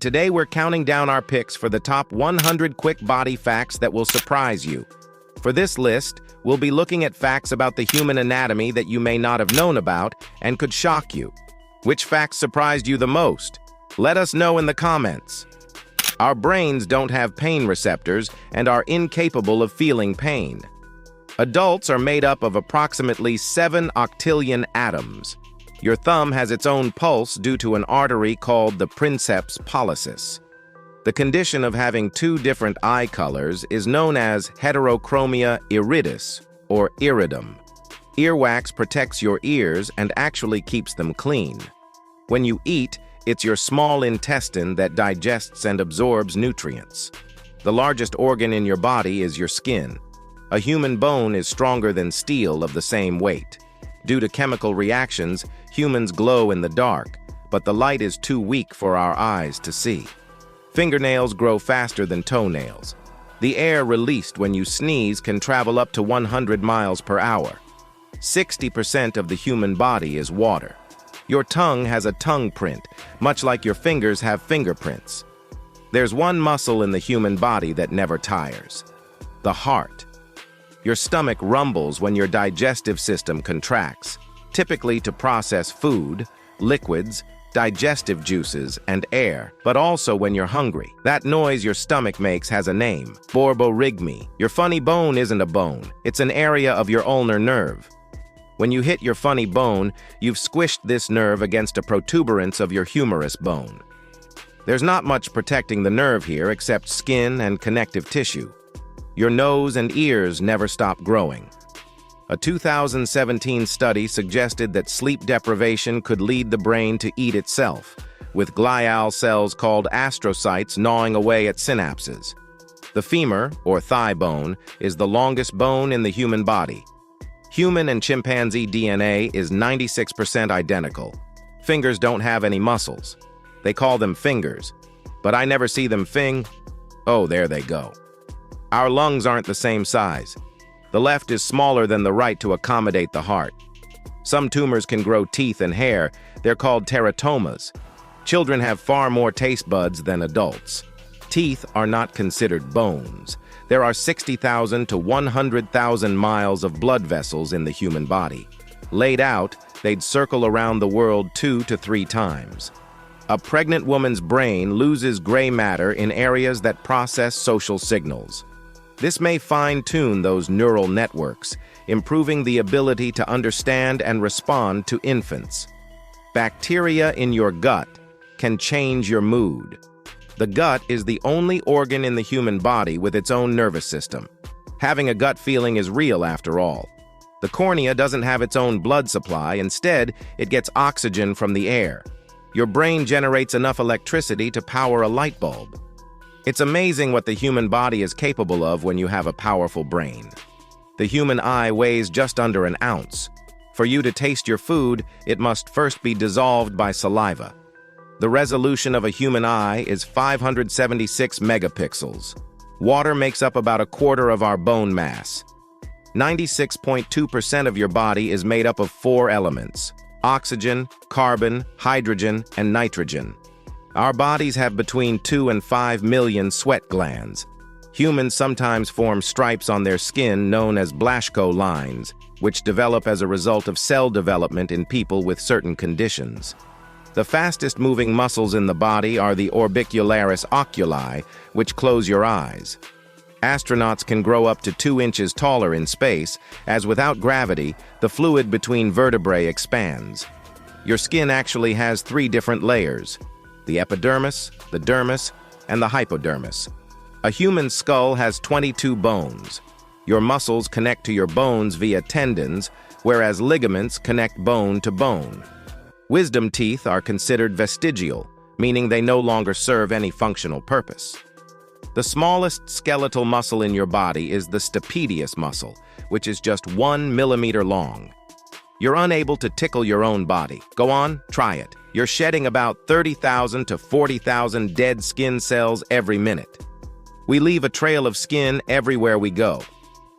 Today we're counting down our picks for the top 100 quick body facts that will surprise you. For this list, we'll be looking at facts about the human anatomy that you may not have known about and could shock you. Which facts surprised you the most? Let us know in the comments. Our brains don't have pain receptors and are incapable of feeling pain. Adults are made up of approximately 7 octillion atoms. Your thumb has its own pulse due to an artery called the princeps pollicis. The condition of having 2 different eye colors is known as heterochromia iridis, or iridum. Earwax protects your ears and actually keeps them clean. When you eat, it's your small intestine that digests and absorbs nutrients. The largest organ in your body is your skin. A human bone is stronger than steel of the same weight. Due to chemical reactions, humans glow in the dark, but the light is too weak for our eyes to see. Fingernails grow faster than toenails. The air released when you sneeze can travel up to 100 miles per hour. 60% of the human body is water. Your tongue has a tongue print, much like your fingers have fingerprints. There's one muscle in the human body that never tires: the heart. Your stomach rumbles when your digestive system contracts, typically to process food, liquids, digestive juices, and air, but also when you're hungry. That noise your stomach makes has a name: borborygmi. Your funny bone isn't a bone, it's an area of your ulnar nerve. When you hit your funny bone, you've squished this nerve against a protuberance of your humerus bone. There's not much protecting the nerve here except skin and connective tissue. Your nose and ears never stop growing. A 2017 study suggested that sleep deprivation could lead the brain to eat itself, with glial cells called astrocytes gnawing away at synapses. The femur, or thigh bone, is the longest bone in the human body. Human and chimpanzee DNA is 96% identical. Fingers don't have any muscles. They call them fingers, but I never see them Oh, there they go. Our lungs aren't the same size. The left is smaller than the right to accommodate the heart. Some tumors can grow teeth and hair. They're called teratomas. Children have far more taste buds than adults. Teeth are not considered bones. There are 60,000 to 100,000 miles of blood vessels in the human body. Laid out, they'd circle around the world 2 to 3 times. A pregnant woman's brain loses gray matter in areas that process social signals. This may fine-tune those neural networks, improving the ability to understand and respond to infants. Bacteria in your gut can change your mood. The gut is the only organ in the human body with its own nervous system. Having a gut feeling is real after all. The cornea doesn't have its own blood supply. Instead, it gets oxygen from the air. Your brain generates enough electricity to power a light bulb. It's amazing what the human body is capable of when you have a powerful brain. The human eye weighs just under an ounce. For you to taste your food, it must first be dissolved by saliva. The resolution of a human eye is 576 megapixels. Water makes up about a quarter of our bone mass. 96.2% of your body is made up of 4 elements: oxygen, carbon, hydrogen, and nitrogen. Our bodies have between 2 and 5 million sweat glands. Humans sometimes form stripes on their skin known as Blaschko lines, which develop as a result of cell development in people with certain conditions. The fastest-moving muscles in the body are the orbicularis oculi, which close your eyes. Astronauts can grow up to 2 inches taller in space, as without gravity, the fluid between vertebrae expands. Your skin actually has 3 different layers: the epidermis, the dermis, and the hypodermis. A human skull has 22 bones. Your muscles connect to your bones via tendons, whereas ligaments connect bone to bone. Wisdom teeth are considered vestigial, meaning they no longer serve any functional purpose. The smallest skeletal muscle in your body is the stapedius muscle, which is just 1 millimeter long. You're unable to tickle your own body. Go on, try it. You're shedding about 30,000 to 40,000 dead skin cells every minute. We leave a trail of skin everywhere we go.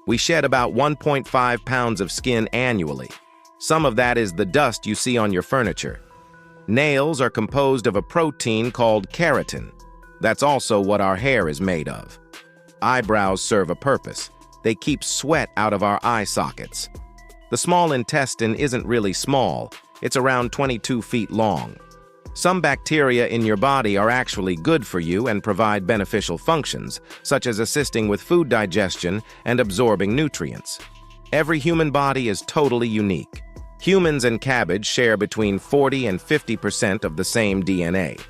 We shed about 1.5 pounds of skin annually. Some of that is the dust you see on your furniture. Nails are composed of a protein called keratin. That's also what our hair is made of. Eyebrows serve a purpose. They keep sweat out of our eye sockets. The small intestine isn't really small. It's around 22 feet long. Some bacteria in your body are actually good for you and provide beneficial functions, such as assisting with food digestion and absorbing nutrients. Every human body is totally unique. Humans and cabbage share between 40 and 50% of the same DNA.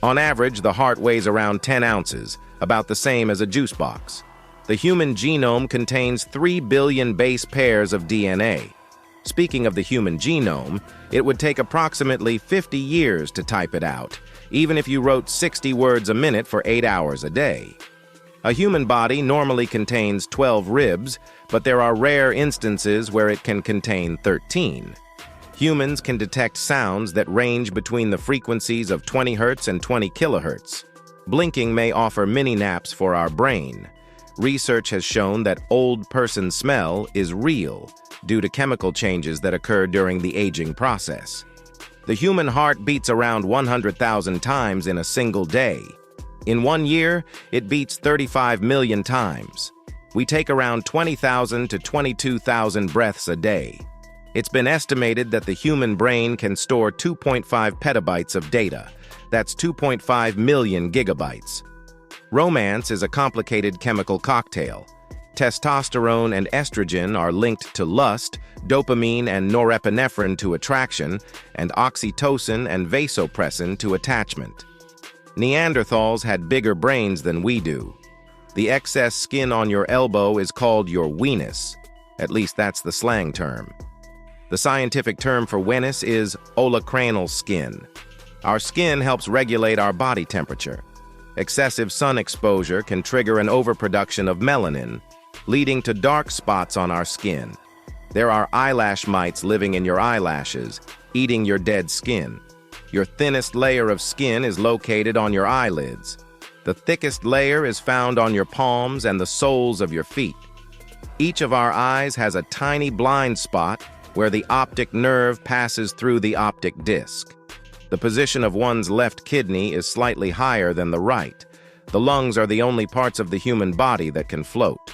On average, the heart weighs around 10 ounces, about the same as a juice box. The human genome contains 3 billion base pairs of DNA. Speaking of the human genome, it would take approximately 50 years to type it out, even if you wrote 60 words a minute for 8 hours a day. A human body normally contains 12 ribs, but there are rare instances where it can contain 13. Humans can detect sounds that range between the frequencies of 20 Hz and 20 kHz. Blinking may offer mini naps for our brain. Research has shown that old person smell is real due to chemical changes that occur during the aging process. The human heart beats around 100,000 times in a single day. In 1 year, it beats 35 million times. We take around 20,000 to 22,000 breaths a day. It's been estimated that the human brain can store 2.5 petabytes of data. That's 2.5 million gigabytes. Romance is a complicated chemical cocktail. Testosterone and estrogen are linked to lust, dopamine and norepinephrine to attraction, and oxytocin and vasopressin to attachment. Neanderthals had bigger brains than we do. The excess skin on your elbow is called your weenus. At least that's the slang term. The scientific term for weenus is olecranal skin. Our skin helps regulate our body temperature. Excessive sun exposure can trigger an overproduction of melanin, leading to dark spots on our skin. There are eyelash mites living in your eyelashes, eating your dead skin. Your thinnest layer of skin is located on your eyelids. The thickest layer is found on your palms and the soles of your feet. Each of our eyes has a tiny blind spot where the optic nerve passes through the optic disc. The position of one's left kidney is slightly higher than the right. The lungs are the only parts of the human body that can float.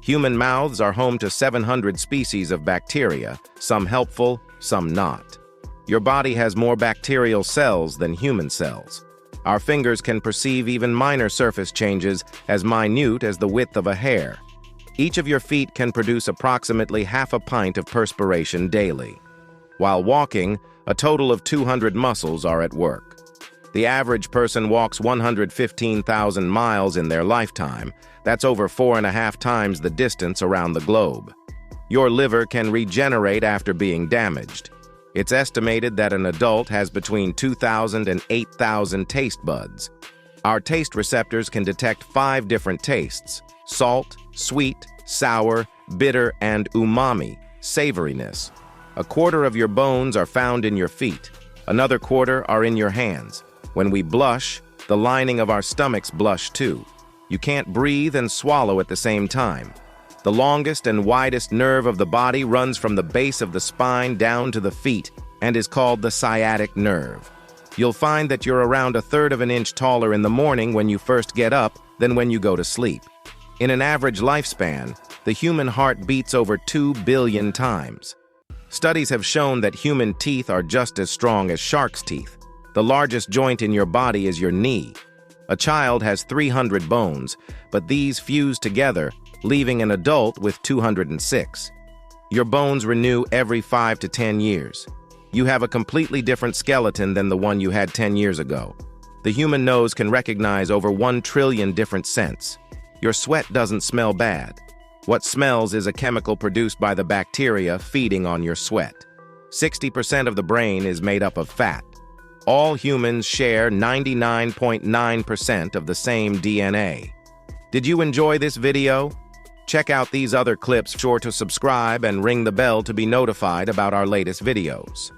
Human mouths are home to 700 species of bacteria, some helpful, some not. Your body has more bacterial cells than human cells. Our fingers can perceive even minor surface changes as minute as the width of a hair. Each of your feet can produce approximately half a pint of perspiration daily. While walking, a total of 200 muscles are at work. The average person walks 115,000 miles in their lifetime. That's over 4.5 times the distance around the globe. Your liver can regenerate after being damaged. It's estimated that an adult has between 2,000 and 8,000 taste buds. Our taste receptors can detect 5 different tastes: salt, sweet, sour, bitter, and umami, savoriness. A quarter of your bones are found in your feet. Another quarter are in your hands. When we blush, the lining of our stomachs blush too. You can't breathe and swallow at the same time. The longest and widest nerve of the body runs from the base of the spine down to the feet and is called the sciatic nerve. You'll find that you're around 1/3 of an inch taller in the morning when you first get up than when you go to sleep. In an average lifespan, the human heart beats over 2 billion times. Studies have shown that human teeth are just as strong as sharks' teeth. The largest joint in your body is your knee. A child has 300 bones, but these fuse together, leaving an adult with 206. Your bones renew every 5 to 10 years. You have a completely different skeleton than the one you had 10 years ago. The human nose can recognize over 1 trillion different scents. Your sweat doesn't smell bad. What smells is a chemical produced by the bacteria feeding on your sweat. 60% of the brain is made up of fat. All humans share 99.9% of the same DNA. Did you enjoy this video? Check out these other clips. Be sure to subscribe and ring the bell to be notified about our latest videos.